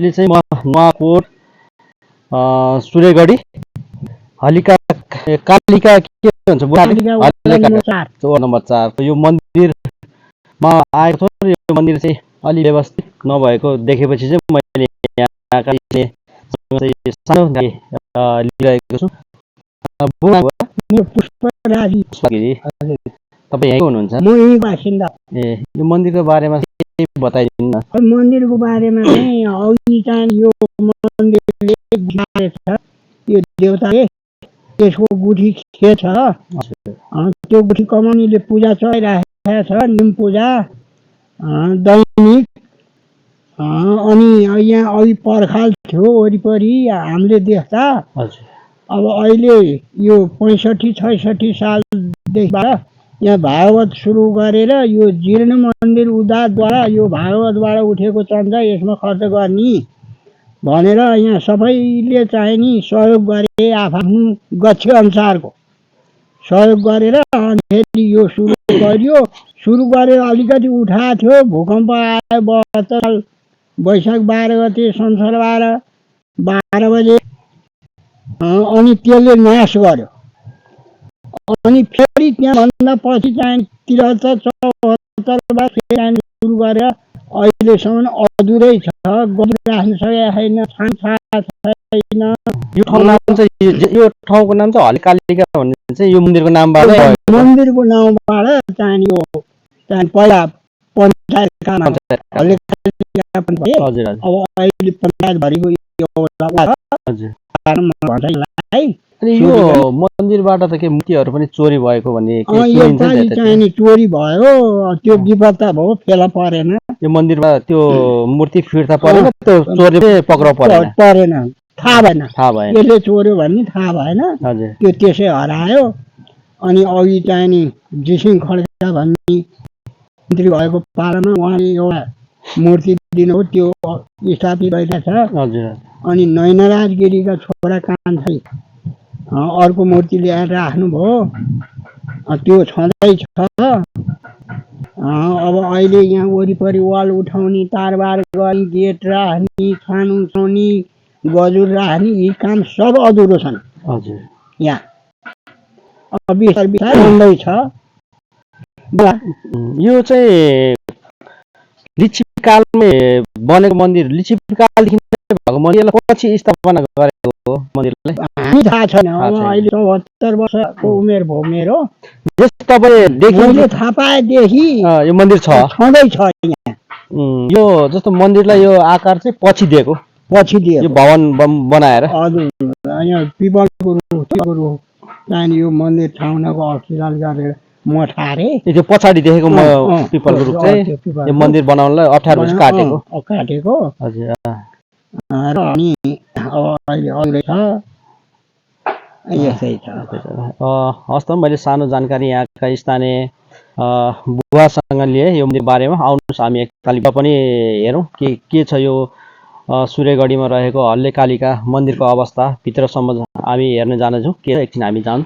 अहिले चाहिँ नुवाकोट सुरेगढी हलिका कालिका के भन्छ नम्बर 4 यो मन्दिरमा आएको छ। यो मन्दिर चाहिँ अलि व्यवस्थित नभएको देखेपछि चाहिँ मैले यहाँका सानो लिइरहेको छु। तपाईँ यहीँ हुनुहुन्छ? म यही बासिन्दा। यो मन्दिरको बारेमा बताइदिनु न। मन्दिरको बारेमा चाहिँ अघि चाहिँ यो मन्दिरले छ, यो देवताले त्यसको गुठी के छ, त्यो गुठी कमानीले पूजा चलाइरहेको छ, निम पूजा दैनिक। अनि यहाँ अघि पर्खाल थियो वरिपरि हामीले देख्दा। अब अहिले यो 65-66 सालदेखिबाट यहाँ भागवत सुरु गरेर यो जीर्ण मन्दिर उद्धारद्वारा यो भागवतबाट उठेको चन्दा यसमा खर्च गर्ने भनेर यहाँ सबैले चाहिँ नि सहयोग गरे, आफ्नो गच्छे अनुसारको सहयोग गरेर अनि यो सुरु गरियो। सुरु गरेर अलिकति उठाएको थियो, भूकम्प आयो 72 साल वैशाख 12 गते संसारबार 12 बजे, अनि त्यसले नाश गर्यो। अनि फेरि त्यहाँभन्दा पछि चाहिँ 73-74 फेरि सुरु गरेर अहिलेसम्म अधुरै छ, राख्न सकेको छैन। यो ठाउँको नाम चाहिँ हलिकालिका भन्ने चाहिँ यो मन्दिरको नामबाट चाहिँ यो पहिला पञ्चायतका नाम हलिकालिका पञ्चायत। अब अहिले पञ्चायतभरिको अनि यो मन्दिरबाट त के मूर्तिहरू पनि चोरी भएको भन्ने चाहिँ चोरी भयो, त्यो विपत्ता भयो, फेला परेन। यो मन्दिरमा त्यो मूर्ति फिर्ता परेन, त्यो चोरी पक्राउ परेन, थाहा भएन यसले चोर्यो भन्ने थाहा भएन, त्यो त्यसै हरायो। अनि अघि चाहिँ नि जिसिङ खड्का भन्ने मन्त्री भएको पालामा उहाँले एउटा मूर्ति दिनुभयो, त्यो स्थापित भइरहेको छ। अनि नयनराज गिरीका छोरा कान्छै अर्को मूर्ति ल्याएर राख्नुभयो, त्यो छँदैछ। अब अहिले यहाँ वरिपरि वाल उठाउने, तारबार गर्ने, गेट राख्ने, छान उठाउने, गजुर राख्ने, यी काम सब अधुरो छन् यहाँ। अब बिस्तारै बन्दैछ। यो चाहिँ लिच्छवी कालमै बनेको मन्दिर, लिच्छवी कालदेखि भएको मन्दिरलाई पछि स्थापना गरेको मन्दिरलाई हामी थाहा छैन। अहिले 74 वर्षको उमेर भयो मेरो। तपाईँले थाहा पाएदेखि यो मन्दिर छँदैछ यहाँ। यो जस्तो मन्दिरलाई यो आकार चाहिँ पछि दिएको यो भवन बनाएर। हजुर, यहाँ पिपलको रुख चाहिँ यो मन्दिर ठाउँको अक्षिलाल गरेर मठारे, त्यो पछाडि देखेको पिपलको रुख चाहिँ यो मन्दिर बनाउनलाई 18 वर्ष काटेको। हजुर। अनि अब अहिले अझै छ, यसै छ। हस् त, मैले सानो जानकारी यहाँका स्थानीय बुवासँग लिए यो मन्दिर बारेमा। आउनुहोस् हामी एकतालि पनि हेरौँ के छ यो सुरेगढीमा रहेको हल्लेकालिका मन्दिरको अवस्था। भित्रसम्म हामी हेर्न जानेछौँ। के एकछिन हामी जाउँ।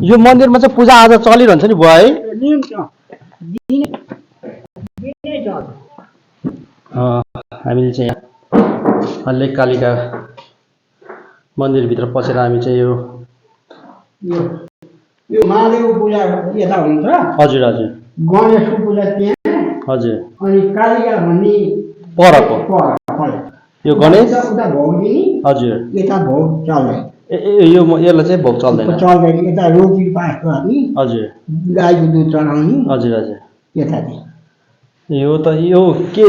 यो मन्दिरमा चाहिँ पूजा आज चलिरहन्छ नि बुवा है? हामीले चाहिँ हल्लेकालिका मन्दिरभित्र पसेर हामी चाहिँ यो महादेव पूजा यता हुन्छ। हजुर हजुर। गणेशको पूजा त्यहाँ। हजुर। अनि कालिका भन्ने परको यो गणेश उता भोग दिने। हजुर। यता भोग चल्दैन। यो यसलाई चाहिँ भोग चल्दैन। यता रोटी पास गर्ने। हजुर। गाईको दुध चढाउने। हजुर हजुर। यता चाहिँ यो त यो के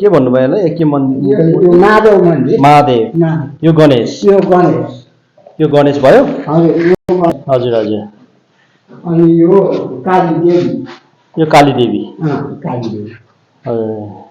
भन्नुभयो होला? के मन्दिर? यो महादेव मन्दिर। महादेव। यो गणेश। यो गणेश भयो। हजुर हजुर। अनि यो काली देवी। यो काली देवी। काली देवी। हजुर।